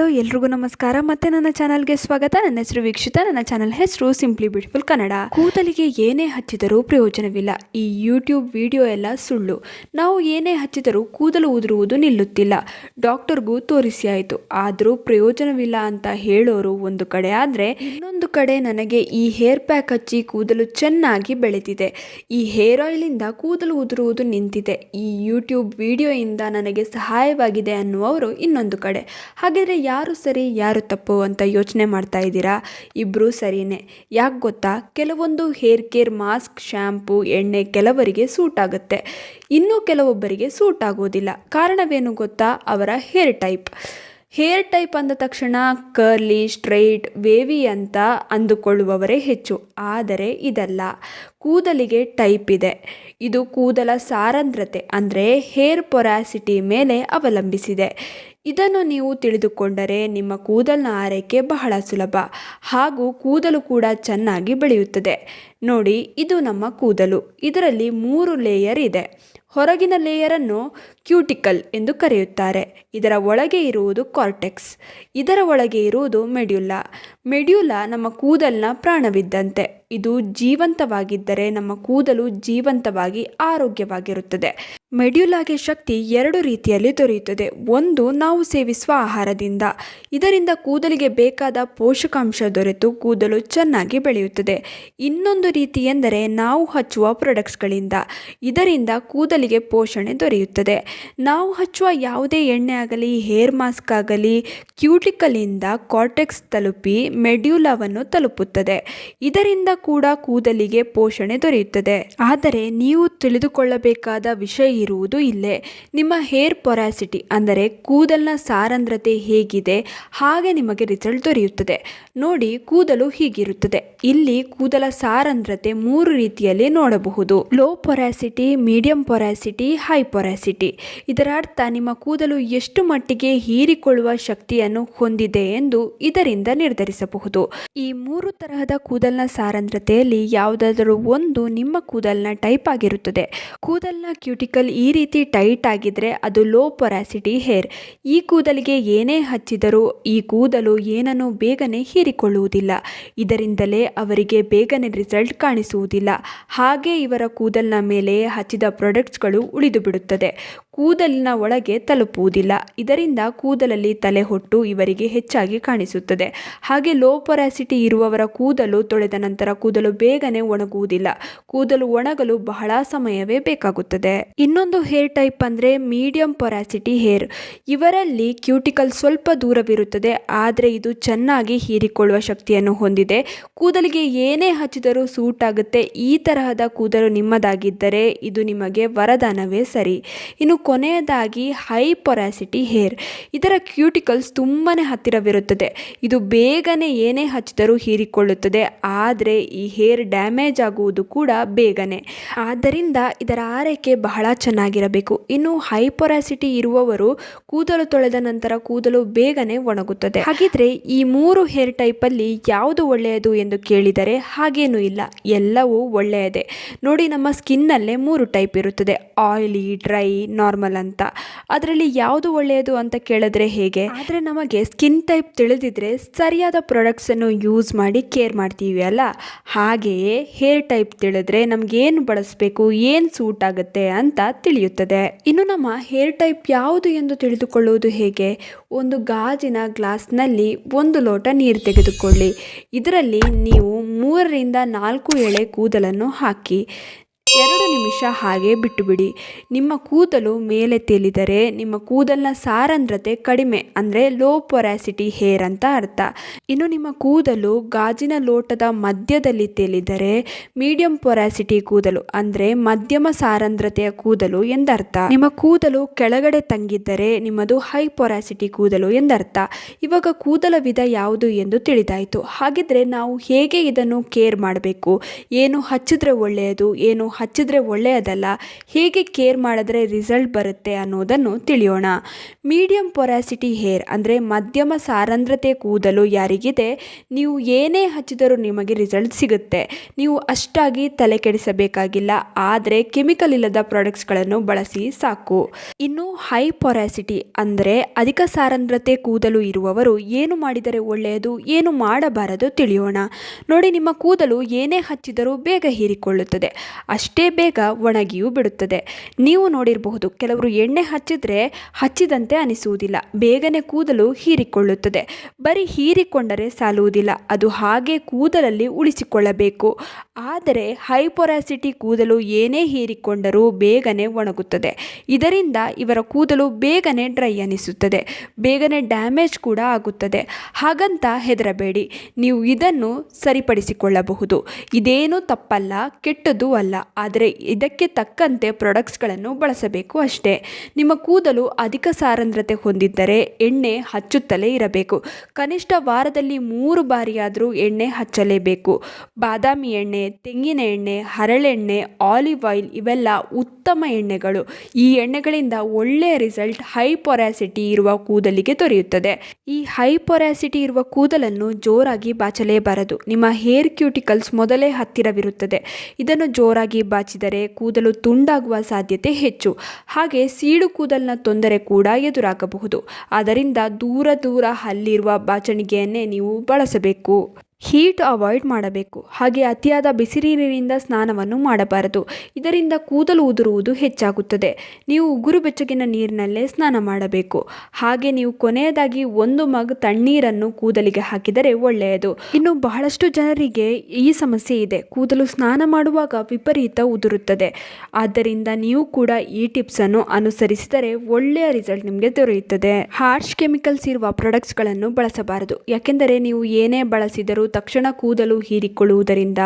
Hello ಎಲ್ರಿಗೂ ನಮಸ್ಕಾರ. ಮತ್ತೆ ನನ್ನ ಚಾನಲ್ಗೆ ಸ್ವಾಗತ. ನನ್ನ ಹೆಸರು ವೀಕ್ಷಿತಾ. ನನ್ನ ಚಾನಲ್ ಹೆಸರು ಸಿಂಪ್ಲಿ ಬ್ಯೂಟಿಫುಲ್ ಕನ್ನಡ. ಕೂದಲಿಗೆ ಏನೇ ಹಚ್ಚಿದರೂ ಪ್ರಯೋಜನವಿಲ್ಲ. ಈ ಯೂಟ್ಯೂಬ್ ವಿಡಿಯೋ ಎಲ್ಲ ಸುಳ್ಳು. ನಾವು ಏನೇ ಹಚ್ಚಿದರೂ ಕೂದಲು ಉದುರುವುದು ನಿಲ್ಲುತ್ತಿಲ್ಲ. ಡಾಕ್ಟರ್ಗೂ ತೋರಿಸಿ ಆಯಿತು, ಆದರೂ ಪ್ರಯೋಜನವಿಲ್ಲ ಅಂತ ಹೇಳೋರು ಒಂದು ಕಡೆ ಆದರೆ, ಇನ್ನೊಂದು ಕಡೆ ನನಗೆ ಈ ಹೇರ್ ಪ್ಯಾಕ್ ಹಚ್ಚಿ ಕೂದಲು ಚೆನ್ನಾಗಿ ಬೆಳೆದಿದೆ, ಈ ಹೇರ್ ಆಯಿಲಿಂದ ಕೂದಲು ಉದುರುವುದು ನಿಂತಿದೆ, ಈ ಯೂಟ್ಯೂಬ್ ವಿಡಿಯೋಯಿಂದ ನನಗೆ ಸಹಾಯವಾಗಿದೆ ಅನ್ನುವರು ಇನ್ನೊಂದು ಕಡೆ. ಹಾಗಾದರೆ ಯಾರು ಸರಿ ಯಾರು ತಪ್ಪು ಅಂತ ಯೋಚನೆ ಮಾಡ್ತಾ ಇದ್ದೀರಾ? ಇಬ್ಬರೂ ಸರಿಯೇ. ಯಾಕೆ ಗೊತ್ತಾ? ಕೆಲವೊಂದು ಹೇರ್ ಕೇರ್ ಮಾಸ್ಕ್, ಶ್ಯಾಂಪು, ಎಣ್ಣೆ ಕೆಲವರಿಗೆ ಸೂಟ್ ಆಗುತ್ತೆ, ಇನ್ನೂ ಕೆಲವೊಬ್ಬರಿಗೆ ಸೂಟ್ ಆಗೋದಿಲ್ಲ. ಕಾರಣವೇನು ಗೊತ್ತಾ? ಅವರ ಹೇರ್ ಟೈಪ್ ಅಂದ ತಕ್ಷಣ ಕರ್ಲಿ, ಸ್ಟ್ರೈಟ್, ವೇವಿ ಅಂತ ಅಂದುಕೊಳ್ಳುವವರೇ ಹೆಚ್ಚು. ಆದರೆ ಇದಲ್ಲ, ಕೂದಲಿಗೆ ಟೈಪ್ ಇದೆ. ಇದು ಕೂದಲ ಸಾರಂದ್ರತೆ ಅಂದರೆ ಹೇರ್ ಪೊರಾಸಿಟಿ ಮೇಲೆ ಅವಲಂಬಿಸಿದೆ. ಇದನ್ನು ನೀವು ತಿಳಿದುಕೊಂಡರೆ ನಿಮ್ಮ ಕೂದಲಿನ ಆರೈಕೆ ಬಹಳ ಸುಲಭ, ಹಾಗೂ ಕೂದಲು ಕೂಡ ಚೆನ್ನಾಗಿ ಬೆಳೆಯುತ್ತದೆ. ನೋಡಿ, ಇದು ನಮ್ಮ ಕೂದಲು. ಇದರಲ್ಲಿ 3 ಲೇಯರ್ ಇದೆ. ಹೊರಗಿನ ಲೇಯರನ್ನು ಕ್ಯೂಟಿಕಲ್ ಎಂದು ಕರೆಯುತ್ತಾರೆ. ಇದರ ಒಳಗೆ ಇರುವುದು ಕಾರ್ಟೆಕ್ಸ್. ಇದರ ಒಳಗೆ ಇರುವುದು ಮೆಡ್ಯುಲಾ ನಮ್ಮ ಕೂದಲಿನ ಪ್ರಾಣವಿದ್ದಂತೆ. ಇದು ಜೀವಂತವಾಗಿದ್ದರೆ ನಮ್ಮ ಕೂದಲು ಜೀವಂತವಾಗಿ ಆರೋಗ್ಯವಾಗಿರುತ್ತದೆ. ಮೆಡ್ಯುಲಾಗೆ ಶಕ್ತಿ 2 ರೀತಿಯಲ್ಲಿ ದೊರೆಯುತ್ತದೆ. ಒಂದು, ನಾವು ಸೇವಿಸುವ ಆಹಾರದಿಂದ. ಇದರಿಂದ ಕೂದಲಿಗೆ ಬೇಕಾದ ಪೋಷಕಾಂಶ ದೊರೆತು ಕೂದಲು ಚೆನ್ನಾಗಿ ಬೆಳೆಯುತ್ತದೆ. ಇನ್ನೊಂದು ರೀತಿ ಎಂದರೆ ನಾವು ಹಚ್ಚುವ ಪ್ರಾಡಕ್ಟ್ಸ್ಗಳಿಂದ. ಇದರಿಂದ ಕೂದಲಿಗೆ ಪೋಷಣೆ ದೊರೆಯುತ್ತದೆ. ನಾವು ಹಚ್ಚುವ ಯಾವುದೇ ಎಣ್ಣೆ ಆಗಲಿ, ಹೇರ್ ಮಾಸ್ಕ್ ಆಗಲಿ, ಕ್ಯೂಟಿಕಲಿಂದ ಕಾರ್ಟೆಕ್ಸ್ ತಲುಪಿ ಮೆಡ್ಯುಲಾವನ್ನು ತಲುಪುತ್ತದೆ. ಇದರಿಂದ ಕೂಡ ಕೂದಲಿಗೆ ಪೋಷಣೆ ದೊರೆಯುತ್ತದೆ. ಆದರೆ ನೀವು ತಿಳಿದುಕೊಳ್ಳಬೇಕಾದ ವಿಷಯ ಇರುವುದು ಇಲ್ಲೇ. ನಿಮ್ಮ ಹೇರ್ ಪೊರಾಸಿಟಿ ಅಂದರೆ ಕೂದಲಿನ ಸಾರಂದ್ರತೆ ಹೇಗಿದೆ ಹಾಗೆ ನಿಮಗೆ ರಿಸಲ್ಟ್ ದೊರೆಯುತ್ತದೆ. ನೋಡಿ, ಕೂದಲು ಹೀಗಿರುತ್ತದೆ. ಇಲ್ಲಿ ಕೂದಲ ಸಾರಂದ್ರತೆ 3 ರೀತಿಯಲ್ಲಿ ನೋಡಬಹುದು: low porosity, medium porosity, high porosity. ಇದರ ಅರ್ಥ ನಿಮ್ಮ ಕೂದಲು ಎಷ್ಟು ಮಟ್ಟಿಗೆ ಹೀರಿಕೊಳ್ಳುವ ಶಕ್ತಿಯನ್ನು ಹೊಂದಿದೆ ಎಂದು ಇದರಿಂದ ನಿರ್ಧರಿಸಬಹುದು. ಈ 3 ತರಹದ ಕೂದಲಿನ ಸಾರಂದ್ರತೆಯಲ್ಲಿ ಯಾವುದಾದರೂ ಒಂದು ನಿಮ್ಮ ಕೂದಲಿನ ಟೈಪ್ ಆಗಿರುತ್ತದೆ. ಕೂದಲಿನ ಕ್ಯೂಟಿಕಲ್ ಈ ರೀತಿ ಟೈಟ್ ಆಗಿದ್ರೆ ಅದು ಲೋ ಪೊರಾಸಿಟಿ ಹೇರ್. ಈ ಕೂದಲಿಗೆ ಏನೇ ಹಚ್ಚಿದರೂ ಈ ಕೂದಲು ಏನನ್ನು ಬೇಗನೆ ಹೀರಿಕೊಳ್ಳುವುದಿಲ್ಲ. ಇದರಿಂದಲೇ ಅವರಿಗೆ ಬೇಗನೆ ರಿಸಲ್ಟ್ ಕಾಣಿಸುವುದಿಲ್ಲ. ಹಾಗೆ ಇವರ ಕೂದಲಿನ ಮೇಲೆ ಹಚ್ಚಿದ ಪ್ರಾಡಕ್ಟ್ಸ್ಗಳು ಉಳಿದು ಬಿಡುತ್ತದೆ, ಕೂದಲಿನ ಒಳಗೆ ತಲುಪುವುದಿಲ್ಲ. ಇದರಿಂದ ಕೂದಲಲ್ಲಿ ತಲೆಹೊಟ್ಟು ಇವರಿಗೆ ಹೆಚ್ಚಾಗಿ ಕಾಣಿಸುತ್ತದೆ. ಹಾಗೆ ಲೋ ಪೊರಾಸಿಟಿ ಇರುವವರ ಕೂದಲು ತೊಳೆದ ನಂತರ ಕೂದಲು ಬೇಗನೆ ಒಣಗುವುದಿಲ್ಲ. ಕೂದಲು ಒಣಗಲು ಬಹಳ ಸಮಯವೇ ಬೇಕಾಗುತ್ತದೆ. ಇನ್ನೊಂದು ಹೇರ್ ಟೈಪ್ ಅಂದರೆ ಮೀಡಿಯಂ ಪೊರಾಸಿಟಿ ಹೇರ್. ಇವರಲ್ಲಿ ಕ್ಯೂಟಿಕಲ್ ಸ್ವಲ್ಪ ದೂರವಿರುತ್ತದೆ, ಆದರೆ ಇದು ಚೆನ್ನಾಗಿ ಹೀರಿಕೊಳ್ಳುವ ಶಕ್ತಿಯನ್ನು ಹೊಂದಿದೆ. ಕೂದಲಿಗೆ ಏನೇ ಹಚ್ಚಿದರೂ ಸೂಟ್ ಆಗುತ್ತೆ. ಈ ತರಹದ ಕೂದಲು ನಿಮ್ಮದಾಗಿದ್ದರೆ ಇದು ನಿಮಗೆ ವರದಾನವೇ ಸರಿ. ಇನ್ನು ಕೊನೆಯದಾಗಿ ಹೈ ಪೊರಾಸಿಟಿ ಹೇರ್. ಇದರ ಕ್ಯೂಟಿಕಲ್ಸ್ ತುಂಬಾನೇ ಹತ್ತಿರವಿರುತ್ತದೆ. ಇದು ಬೇಗನೆ ಏನೇ ಹಚ್ಚಿದರೂ ಹೀರಿಕೊಳ್ಳುತ್ತದೆ, ಆದರೆ ಈ ಹೇರ್ ಡ್ಯಾಮೇಜ್ ಆಗುವುದು ಕೂಡ ಬೇಗನೆ. ಆದ್ದರಿಂದ ಇದರ ಆರೈಕೆ ಬಹಳ ಚೆನ್ನಾಗಿರಬೇಕು. ಇನ್ನು ಹೈ ಪೊರಾಸಿಟಿ ಇರುವವರು ಕೂದಲು ತೊಳೆದ ನಂತರ ಕೂದಲು ಬೇಗನೆ ಒಣಗುತ್ತದೆ. ಹಾಗಿದ್ರೆ ಈ 3 ಹೇರ್ ಟೈಪ್ ಅಲ್ಲಿ ಯಾವುದು ಒಳ್ಳೆಯದು ಎಂದು ಕೇಳಿದರೆ ಹಾಗೇನೂ ಇಲ್ಲ, ಎಲ್ಲವೂ ಒಳ್ಳೆಯದೇ. ನೋಡಿ, ನಮ್ಮ ಸ್ಕಿನ್ ಅಲ್ಲೇ 3 ಟೈಪ್ ಇರುತ್ತದೆ: ಆಯಿಲಿ, ಡ್ರೈ, ನಾರ್ಮಲ್ ಅಂತ. ಅದರಲ್ಲಿ ಯಾವುದು ಒಳ್ಳೆಯದು ಅಂತ ಕೇಳಿದ್ರೆ ಹೇಗೆ? ಆದರೆ ನಮಗೆ ಸ್ಕಿನ್ ಟೈಪ್ ತಿಳಿದಿದ್ರೆ ಸರಿಯಾದ ಪ್ರಾಡಕ್ಟ್ಸ್ ಅನ್ನು ಯೂಸ್ ಮಾಡಿ ಕೇರ್ ಮಾಡ್ತೀವಿ ಅಲ್ಲ, ಹಾಗೆಯೇ ಹೇರ್ ಟೈಪ್ ತಿಳಿದ್ರೆ ನಮ್ಗೆ ಏನು ಬಳಸಬೇಕು, ಏನು ಸೂಟ್ ಆಗುತ್ತೆ ಅಂತ ತಿಳಿಯುತ್ತದೆ. ಇನ್ನು ನಮ್ಮ ಹೇರ್ ಟೈಪ್ ಯಾವುದು ಎಂದು ತಿಳಿದುಕೊಳ್ಳುವುದು ಹೇಗೆ? ಒಂದು ಗಾಜಿನ ಗ್ಲಾಸ್ನಲ್ಲಿ 1 ಲೋಟ ನೀರು ತೆಗೆದುಕೊಳ್ಳಿ. ಇದರಲ್ಲಿ ನೀವು 3 ರಿಂದ 4 ಎಳೆ ಕೂದಲನ್ನು ಹಾಕಿ 2 ನಿಮಿಷ ಹಾಗೆ ಬಿಟ್ಟುಬಿಡಿ. ನಿಮ್ಮ ಕೂದಲು ಮೇಲೆ ತೇಲಿದರೆ ನಿಮ್ಮ ಕೂದಲಿನ ಸಾರಂದ್ರತೆ ಕಡಿಮೆ ಅಂದರೆ ಲೋ ಪೊರಾಸಿಟಿ ಹೇರ್ ಅಂತ ಅರ್ಥ. ಇನ್ನು ನಿಮ್ಮ ಕೂದಲು ಗಾಜಿನ ಲೋಟದ ಮಧ್ಯದಲ್ಲಿ ತೇಲಿದರೆ ಮೀಡಿಯಂ ಪೊರಾಸಿಟಿ ಕೂದಲು ಅಂದರೆ ಮಧ್ಯಮ ಸಾರಂದ್ರತೆಯ ಕೂದಲು ಎಂದರ್ಥ. ನಿಮ್ಮ ಕೂದಲು ಕೆಳಗಡೆ ತಂಗಿದ್ದರೆ ನಿಮ್ಮದು ಹೈ ಪೊರಾಸಿಟಿ ಕೂದಲು ಎಂದರ್ಥ. ಇವಾಗ ಕೂದಲ ವಿಧ ಯಾವುದು ಎಂದು ತಿಳಿದಾಯಿತು. ಹಾಗಿದ್ರೆ ನಾವು ಹೇಗೆ ಇದನ್ನು ಕೇರ್ ಮಾಡಬೇಕು, ಏನು ಹಚ್ಚಿದ್ರೆ ಒಳ್ಳೆಯದು, ಏನು ಹಚ್ಚಿದ್ರೆ ಒಳ್ಳೆಯದಲ್ಲ, ಹೇಗೆ ಕೇರ್ ಮಾಡಿದ್ರೆ ರಿಸಲ್ಟ್ ಬರುತ್ತೆ ಅನ್ನೋದನ್ನು ತಿಳಿಯೋಣ. ಮೀಡಿಯಂ ಪೊರಾಸಿಟಿ ಹೇರ್ ಅಂದರೆ ಮಧ್ಯಮ ಸಾರಂದ್ರತೆ ಕೂದಲು ಯಾರಿಗಿದೆ, ನೀವು ಏನೇ ಹಚ್ಚಿದರೂ ನಿಮಗೆ ರಿಸಲ್ಟ್ ಸಿಗುತ್ತೆ. ನೀವು ಅಷ್ಟಾಗಿ ತಲೆ ಕೆಡಿಸಬೇಕಾಗಿಲ್ಲ, ಆದರೆ ಕೆಮಿಕಲ್ ಇಲ್ಲದ ಪ್ರಾಡಕ್ಟ್ಸ್ಗಳನ್ನು ಬಳಸಿ ಸಾಕು. ಇನ್ನು ಹೈ ಪೊರಾಸಿಟಿ ಅಂದರೆ ಅಧಿಕ ಸಾರಂದ್ರತೆ ಕೂದಲು ಇರುವವರು ಏನು ಮಾಡಿದರೆ ಒಳ್ಳೆಯದು, ಏನು ಮಾಡಬಾರದು ತಿಳಿಯೋಣ. ನೋಡಿ, ನಿಮ್ಮ ಕೂದಲು ಏನೇ ಹಚ್ಚಿದರೂ ಬೇಗ ಹೀರಿಕೊಳ್ಳುತ್ತದೆ, ಅಷ್ಟೇ ಬೇಗ ಒಣಗಿಯೂ ಬಿಡುತ್ತದೆ. ನೀವು ನೋಡಿರಬಹುದು, ಕೆಲವರು ಎಣ್ಣೆ ಹಚ್ಚಿದ್ರೆ ಹಚ್ಚಿದಂತೆ ಅನಿಸುವುದಿಲ್ಲ, ಬೇಗನೆ ಕೂದಲು ಹೀರಿಕೊಳ್ಳುತ್ತದೆ. ಬರೀ ಹೀರಿಕೊಂಡರೆ ಸಾಲುವುದಿಲ್ಲ, ಅದು ಹಾಗೆ ಕೂದಲಲ್ಲಿ ಉಳಿಸಿಕೊಳ್ಳಬೇಕು. ಆದರೆ ಹೈಪೊರಾಸಿಟಿ ಕೂದಲು ಏನೇ ಹೀರಿಕೊಂಡರೂ ಬೇಗನೆ ಒಣಗುತ್ತದೆ. ಇದರಿಂದ ಇವರ ಕೂದಲು ಬೇಗನೆ ಡ್ರೈ ಅನಿಸುತ್ತದೆ, ಬೇಗನೆ ಡ್ಯಾಮೇಜ್ ಕೂಡ ಆಗುತ್ತದೆ. ಹಾಗಂತ ಹೆದರಬೇಡಿ, ನೀವು ಇದನ್ನು ಸರಿಪಡಿಸಿಕೊಳ್ಳಬಹುದು. ಇದೇನೂ ತಪ್ಪಲ್ಲ, ಕೆಟ್ಟದ್ದು ಅಲ್ಲ, ಆದರೆ ಇದಕ್ಕೆ ತಕ್ಕಂತೆ ಪ್ರಾಡಕ್ಟ್ಸ್ಗಳನ್ನು ಬಳಸಬೇಕು ಅಷ್ಟೇ. ನಿಮ್ಮ ಕೂದಲು ಅಧಿಕ ಸಾರಂದ್ರತೆ ಹೊಂದಿದ್ದರೆ ಎಣ್ಣೆ ಹಚ್ಚುತ್ತಲೇ ಇರಬೇಕು. ಕನಿಷ್ಠ ವಾರದಲ್ಲಿ 3 ಬಾರಿಯಾದರೂ ಎಣ್ಣೆ ಹಚ್ಚಲೇಬೇಕು. ಬಾದಾಮಿ ಎಣ್ಣೆ, ತೆಂಗಿನ ಎಣ್ಣೆ, ಹರಳೆಣ್ಣೆ, ಆಲಿವ್ ಆಯಿಲ್ ಇವೆಲ್ಲ ಉತ್ತಮ ಎಣ್ಣೆಗಳು. ಈ ಎಣ್ಣೆಗಳಿಂದ ಒಳ್ಳೆಯ ರಿಸಲ್ಟ್ ಹೈ ಪೊರಾಸಿಟಿ ಇರುವ ಕೂದಲಿಗೆ ದೊರೆಯುತ್ತದೆ. ಈ ಹೈ ಪೊರಾಸಿಟಿ ಇರುವ ಕೂದಲನ್ನು ಜೋರಾಗಿ ಬಾಚಲೇಬಾರದು. ನಿಮ್ಮ ಹೇರ್ ಕ್ಯೂಟಿಕಲ್ಸ್ ಮೊದಲೇ ಹತ್ತಿರವಿರುತ್ತದೆ. ಇದನ್ನು ಜೋರಾಗಿ ಬಾಚಿದರೆ ಕೂದಲು ತುಂಡಾಗುವ ಸಾಧ್ಯತೆ ಹೆಚ್ಚು. ಹಾಗೆ ಸೀಳು ಕೂದಲಿನ ತೊಂದರೆ ಕೂಡ ಎದುರಾಗಬಹುದು. ಆದ್ದರಿಂದ ದೂರ ಹಲ್ಲಿರುವ ಬಾಚಣಿಗೆಯನ್ನೇ ನೀವು ಬಳಸಬೇಕು. ಹೀಟ್ ಅವಾಯ್ಡ್ ಮಾಡಬೇಕು. ಹಾಗೆ ಅತಿಯಾದ ಬಿಸಿ ನೀರಿನಿಂದ ಸ್ನಾನವನ್ನು ಮಾಡಬಾರದು. ಇದರಿಂದ ಕೂದಲು ಉದುರುವುದು ಹೆಚ್ಚಾಗುತ್ತದೆ. ನೀವು ಉಗುರು ಬೆಚ್ಚಗಿನ ನೀರಿನಲ್ಲೇ ಸ್ನಾನ ಮಾಡಬೇಕು. ಹಾಗೆ ನೀವು ಕೊನೆಯದಾಗಿ 1 ಮಗ್ ತಣ್ಣೀರನ್ನು ಕೂದಲಿಗೆ ಹಾಕಿದರೆ ಒಳ್ಳೆಯದು. ಇನ್ನು ಬಹಳಷ್ಟು ಜನರಿಗೆ ಈ ಸಮಸ್ಯೆ ಇದೆ, ಕೂದಲು ಸ್ನಾನ ಮಾಡುವಾಗ ವಿಪರೀತ ಉದುರುತ್ತದೆ. ಆದ್ದರಿಂದ ನೀವು ಕೂಡ ಈ ಟಿಪ್ಸ್ ಅನ್ನು ಅನುಸರಿಸಿದರೆ ಒಳ್ಳೆಯ ರಿಸಲ್ಟ್ ನಿಮಗೆ ದೊರೆಯುತ್ತದೆ. ಹಾರ್ಶ್ ಕೆಮಿಕಲ್ಸ್ ಇರುವ ಪ್ರಾಡಕ್ಟ್ಸ್ಗಳನ್ನು ಬಳಸಬಾರದು. ಯಾಕೆಂದರೆ ನೀವು ಏನೇ ಬಳಸಿದರೂ ತಕ್ಷಣ ಕೂದಲು ಹೀರಿಕೊಳ್ಳುವುದರಿಂದ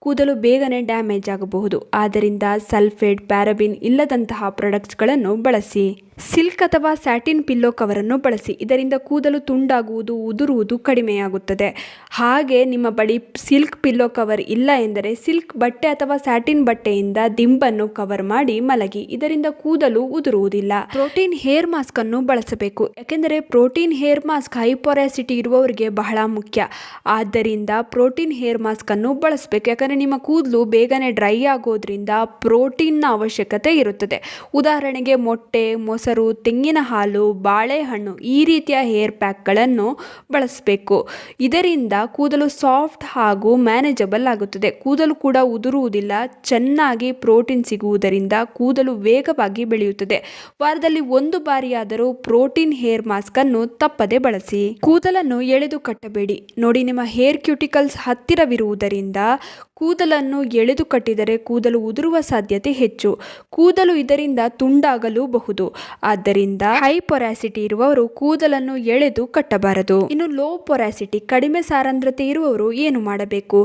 ಕೂದಲು ಬೇಗನೆ ಡ್ಯಾಮೇಜ್ ಆಗಬಹುದು. ಆದ್ದರಿಂದ ಸಲ್ಫೇಟ್, ಪ್ಯಾರಾಬಿನ್ ಇಲ್ಲದಂತಹ ಪ್ರಾಡಕ್ಟ್ಸ್ಗಳನ್ನು ಬಳಸಿ. ಸಿಲ್ಕ್ ಅಥವಾ ಸ್ಯಾಟಿನ್ ಪಿಲ್ಲೋ ಕವರನ್ನು ಬಳಸಿ. ಇದರಿಂದ ಕೂದಲು ತುಂಡಾಗುವುದು, ಉದುರುವುದು ಕಡಿಮೆಯಾಗುತ್ತದೆ. ಹಾಗೆ ನಿಮ್ಮ ಬಳಿ ಸಿಲ್ಕ್ ಪಿಲ್ಲೋ ಕವರ್ ಇಲ್ಲ ಎಂದರೆ ಸಿಲ್ಕ್ ಬಟ್ಟೆ ಅಥವಾ ಸ್ಯಾಟಿನ್ ಬಟ್ಟೆಯಿಂದ ದಿಂಬನ್ನು ಕವರ್ ಮಾಡಿ ಮಲಗಿ. ಇದರಿಂದ ಕೂದಲು ಉದುರುವುದಿಲ್ಲ. ಪ್ರೋಟೀನ್ ಹೇರ್ ಮಾಸ್ಕ್ ಅನ್ನು ಬಳಸಬೇಕು. ಯಾಕೆಂದರೆ ಪ್ರೋಟೀನ್ ಹೇರ್ ಮಾಸ್ಕ್ ಹೈಪೊರಾಸಿಟಿ ಇರುವವರಿಗೆ ಬಹಳ ಮುಖ್ಯ. ಆದ್ದರಿಂದ ಪ್ರೋಟೀನ್ ಹೇರ್ ಮಾಸ್ಕ್ ಅನ್ನು ಬಳಸಬೇಕು. ಯಾಕಂದರೆ ನಿಮ್ಮ ಕೂದಲು ಬೇಗನೆ ಡ್ರೈ ಆಗೋದ್ರಿಂದ ಪ್ರೋಟೀನ್ನ ಅವಶ್ಯಕತೆ ಇರುತ್ತದೆ. ಉದಾಹರಣೆಗೆ ಮೊಟ್ಟೆ, ಮೊಸರು, ತೆಂಗಿನ ಹಾಲು, ಬಾಳೆಹಣ್ಣು ಈ ರೀತಿಯ ಹೇರ್ ಪ್ಯಾಕ್ಗಳನ್ನು ಬಳಸಬೇಕು. ಇದರಿಂದ ಕೂದಲು ಸಾಫ್ಟ್ ಹಾಗೂ ಮ್ಯಾನೇಜಬಲ್ ಆಗುತ್ತದೆ. ಕೂದಲು ಕೂಡ ಉದುರುವುದಿಲ್ಲ. ಚೆನ್ನಾಗಿ ಪ್ರೋಟೀನ್ ಸಿಗುವುದರಿಂದ ಕೂದಲು ವೇಗವಾಗಿ ಬೆಳೆಯುತ್ತದೆ. ವಾರದಲ್ಲಿ 1 ಬಾರಿಯಾದರೂ ಪ್ರೋಟೀನ್ ಹೇರ್ ಮಾಸ್ಕ್ ಅನ್ನು ತಪ್ಪದೆ ಬಳಸಿ. ಕೂದಲನ್ನು ಎಳೆದು ಕಟ್ಟಬೇಡಿ. ನೋಡಿ, ನಿಮ್ಮ ಹೇರ್ ಕ್ಯೂಟಿಕಲ್ಸ್ ಹತ್ತಿರವಿರುವುದರಿಂದ ಕೂದಲನ್ನು ಎಳೆದು ಕಟ್ಟಿದರೆ ಕೂದಲು ಉದುರುವ ಸಾಧ್ಯತೆ ಹೆಚ್ಚು. ಕೂದಲು ಇದರಿಂದ ತುಂಡಾಗಲೂಬಹುದು. ಆದ್ದರಿಂದ ಹೈ ಪೊರಾಸಿಟಿ ಇರುವವರು ಕೂದಲನ್ನು ಎಳೆದು ಕಟ್ಟಬಾರದು. ಇನ್ನು ಲೋ ಪೊರಾಸಿಟಿ, ಕಡಿಮೆ ಸಾರಂದ್ರತೆ ಇರುವವರು ಏನು ಮಾಡಬೇಕು?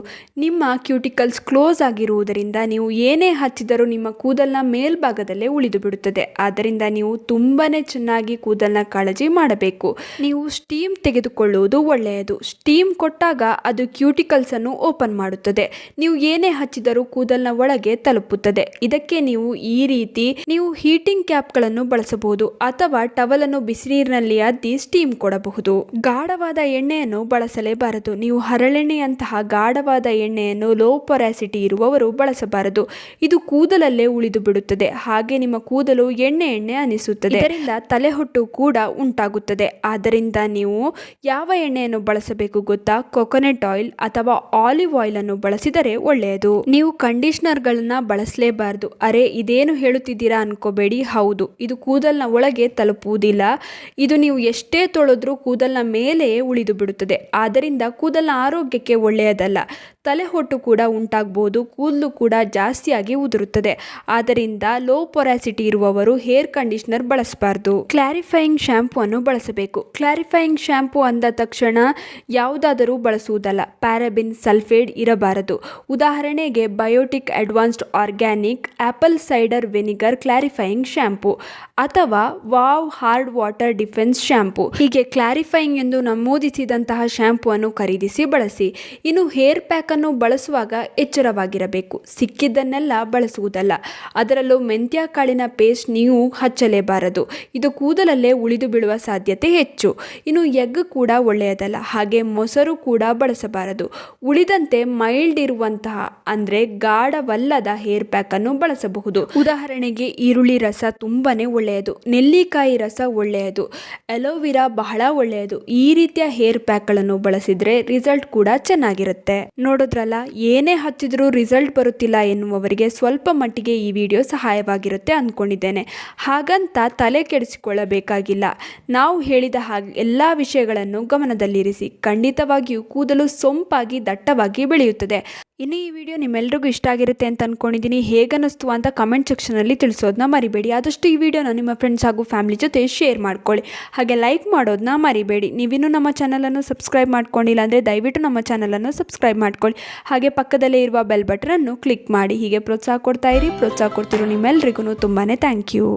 ನಿಮ್ಮ ಕ್ಯೂಟಿಕಲ್ಸ್ ಕ್ಲೋಸ್ ಆಗಿರುವುದರಿಂದ ನೀವು ಏನೇ ಹಚ್ಚಿದರೂ ನಿಮ್ಮ ಕೂದಲಿನ ಮೇಲ್ಭಾಗದಲ್ಲೇ ಉಳಿದು ಬಿಡುತ್ತದೆ. ಆದ್ದರಿಂದ ನೀವು ತುಂಬಾನೇ ಚೆನ್ನಾಗಿ ಕೂದಲಿನ ಕಾಳಜಿ ಮಾಡಬೇಕು. ನೀವು ಸ್ಟೀಮ್ ತೆಗೆದುಕೊಳ್ಳುವುದು ಒಳ್ಳೆಯದು. ಸ್ಟೀಮ್ ಕೊಟ್ಟಾಗ ಅದು ಕ್ಯೂಟಿಕಲ್ಸ್ ಅನ್ನು ಓಪನ್ ಮಾಡುತ್ತದೆ. ನೀವು ಏನೇ ಹಚ್ಚಿದರೂ ಕೂದಲಿನ ಒಳಗೆ ತಲುಪುತ್ತದೆ. ಇದಕ್ಕೆ ನೀವು ಈ ರೀತಿ ಹೀಟಿಂಗ್ ಕ್ಯಾಪ್ಗಳನ್ನು ಬಳಸಬಹುದು ಅಥವಾ ಟವಲ್ ಅನ್ನು ಬಿಸಿ ನೀರಿನಲ್ಲಿ ಅದ್ದಿ ಸ್ಟೀಮ್ ಕೊಡಬಹುದು. ಗಾಢವಾದ ಎಣ್ಣೆಯನ್ನು ಬಳಸಲೇಬಾರದು. ನೀವು ಹರಳೆಣ್ಣೆಯಂತಹ ಗಾಢವಾದ ಎಣ್ಣೆಯನ್ನು ಲೋ ಪೊರಾಸಿಟಿ ಇರುವವರು ಬಳಸಬಾರದು. ಇದು ಕೂದಲಲ್ಲೇ ಉಳಿದು ಬಿಡುತ್ತದೆ. ಹಾಗೆ ನಿಮ್ಮ ಕೂದಲು ಎಣ್ಣೆ ಅನಿಸುತ್ತದೆ. ಇದರಿಂದ ತಲೆಹೊಟ್ಟು ಕೂಡ ಉಂಟಾಗುತ್ತದೆ. ಆದ್ದರಿಂದ ನೀವು ಯಾವ ಎಣ್ಣೆಯನ್ನು ಬಳಸಬೇಕು ಗೊತ್ತಾ? ಕೊಕೊನಟ್ ಆಯಿಲ್ ಅಥವಾ ಆಲಿವ್ ಆಯಿಲ್ ಅನ್ನು ಬಳಸಿದರೆ ಒಳ್ಳೆಯದು. ನೀವು ಕಂಡೀಷನರ್ಗಳನ್ನ ಬಳಸಲೇಬಾರದು. ಅರೆ, ಇದೇನು ಹೇಳುತ್ತಿದ್ದೀರಾ ಅನ್ಕೋಬೇಡಿ. ಹೌದು, ಇದು ಕೂದಲಿನ ಒಳಗೆ ತಲುಪುವುದಿಲ್ಲ. ಇದು ನೀವು ಎಷ್ಟೇ ತೊಳೆದ್ರೂ ಕೂದಲಿನ ಮೇಲೆಯೇ ಉಳಿದು ಬಿಡುತ್ತದೆ. ಆದ್ದರಿಂದ ಕೂದಲಿನ ಆರೋಗ್ಯಕ್ಕೆ ಒಳ್ಳೆಯದಲ್ಲ. ತಲೆಹೊಟ್ಟು ಕೂಡ ಉಂಟಾಗಬಹುದು. ಕೂದಲು ಕೂಡ ಜಾಸ್ತಿಯಾಗಿ ಉದುರುತ್ತದೆ. ಆದ್ದರಿಂದ ಲೋ ಪೊರಾಸಿಟಿ ಇರುವವರು ಹೇರ್ ಕಂಡೀಷನರ್ ಬಳಸಬಾರ್ದು. ಕ್ಲಾರಿಫೈಯಿಂಗ್ ಶಾಂಪೂ ಅನ್ನು ಬಳಸಬೇಕು. ಕ್ಲಾರಿಫೈಯಿಂಗ್ ಶಾಂಪೂ ಅಂದ ತಕ್ಷಣ ಯಾವುದಾದರೂ ಬಳಸುವುದಲ್ಲ. ಪ್ಯಾರಾಬಿನ್, ಸಲ್ಫೇಟ್ ಇರಬಾರದು. ಉದಾಹರಣೆಗೆ Biotique advanced organic apple cider vinegar clarifying shampoo ಅಥವಾ wow hard water defence shampoo, ಹೀಗೆ ಕ್ಲಾರಿಫೈಯಿಂಗ್ ಎಂದು ನಮೂದಿಸಿದಂತಹ ಶಾಂಪೂ ಅನ್ನು ಖರೀದಿಸಿ ಬಳಸಿ. ಇನ್ನು ಹೇರ್ ಪ್ಯಾಕ್ ಪೇಸ್ಟನ್ನು ಬಳಸುವಾಗ ಎಚ್ಚರವಾಗಿರಬೇಕು. ಸಿಕ್ಕಿದ್ದನ್ನೆಲ್ಲ ಬಳಸುವುದಲ್ಲ. ಅದರಲ್ಲೂ ಮೆಂತ್ಯ ಕಾಳಿನ ಪೇಸ್ಟ್ ನೀವು ಹಚ್ಚಲೇಬಾರದು. ಇದು ಕೂದಲಲ್ಲೇ ಉಳಿದು ಬೀಳುವ ಸಾಧ್ಯತೆ ಹೆಚ್ಚು. ಇನ್ನು ಎಗ್ ಕೂಡ ಒಳ್ಳೆಯದಲ್ಲ. ಹಾಗೆ ಮೊಸರು ಕೂಡ ಬಳಸಬಾರದು. ಉಳಿದಂತೆ ಮೈಲ್ಡ್ ಇರುವಂತಹ ಅಂದರೆ ಗಾಢವಲ್ಲದ ಹೇರ್ ಪ್ಯಾಕ್ ಅನ್ನು ಬಳಸಬಹುದು. ಉದಾಹರಣೆಗೆ ಈರುಳ್ಳಿ ರಸ ತುಂಬಾನೇ ಒಳ್ಳೆಯದು, ನೆಲ್ಲಿಕಾಯಿ ರಸ ಒಳ್ಳೆಯದು, ಅಲೋವೆರಾ ಬಹಳ ಒಳ್ಳೆಯದು. ಈ ರೀತಿಯ ಹೇರ್ ಪ್ಯಾಕ್ಗಳನ್ನು ಬಳಸಿದ್ರೆ ರಿಸಲ್ಟ್ ಕೂಡ ಚೆನ್ನಾಗಿರುತ್ತೆ. ನೋಡಿದ್ರಲ್ಲ, ಏನೇ ಹಚ್ಚಿದ್ರೂ ರಿಸಲ್ಟ್ ಬರುತ್ತಿಲ್ಲ ಎನ್ನುವವರಿಗೆ ಸ್ವಲ್ಪ ಮಟ್ಟಿಗೆ ಈ ವಿಡಿಯೋ ಸಹಾಯವಾಗಿರುತ್ತೆ ಅಂದ್ಕೊಂಡಿದ್ದೇನೆ. ಹಾಗಂತ ತಲೆ ಕೆಡಿಸಿಕೊಳ್ಳಬೇಕಾಗಿಲ್ಲ. ನಾವು ಹೇಳಿದ ಹಾಗೆ ಎಲ್ಲ ವಿಷಯಗಳನ್ನು ಗಮನದಲ್ಲಿರಿಸಿ. ಖಂಡಿತವಾಗಿಯೂ ಕೂದಲು ಸೊಂಪಾಗಿ ದಟ್ಟವಾಗಿ ಬೆಳೆಯುತ್ತದೆ. ಇನ್ನು ಈ ವಿಡಿಯೋ ನಿಮ್ಮೆಲ್ರಿಗೂ ಇಷ್ಟ ಆಗಿರುತ್ತೆ ಅಂತ ಅಂದ್ಕೊಂಡಿದ್ದೀನಿ. ಹೇಗನ್ನಿಸ್ತು ಅಂತ ಕಮೆಂಟ್ ಸೆಕ್ಷನಲ್ಲಿ ತಿಳಿಸೋದನ್ನ ಮರಿಬೇಡಿ. ಆದಷ್ಟು ಈ ವಿಡಿಯೋನ ನಿಮ್ಮ ಫ್ರೆಂಡ್ಸ್ ಹಾಗೂ ಫ್ಯಾಮಿಲಿ ಜೊತೆ ಶೇರ್ ಮಾಡ್ಕೊಳ್ಳಿ. ಹಾಗೆ ಲೈಕ್ ಮಾಡೋದನ್ನ ಮರಿಬೇಡಿ. ನೀವಿನ್ನೂ ನಮ್ಮ ಚಾನಲನ್ನು ಸಬ್ಸ್ಕ್ರೈಬ್ ಮಾಡ್ಕೊಂಡಿಲ್ಲ ಅಂದರೆ ದಯವಿಟ್ಟು ನಮ್ಮ ಚಾನಲನ್ನು ಸಬ್ಸ್ಕ್ರೈಬ್ ಮಾಡ್ಕೊಳ್ಳಿ. ಹಾಗೆ ಪಕ್ಕದಲ್ಲೇ ಇರುವ ಬೆಲ್ ಬಟನನ್ನು ಕ್ಲಿಕ್ ಮಾಡಿ. ಹೀಗೆ ಪ್ರೋತ್ಸಾಹ ಕೊಡ್ತಾ ಇರಿ. ಪ್ರೋತ್ಸಾಹ ಕೊಡ್ತಿರೋ ನಿಮ್ಮೆಲ್ರಿಗೂ ತುಂಬಾ ಥ್ಯಾಂಕ್ ಯು.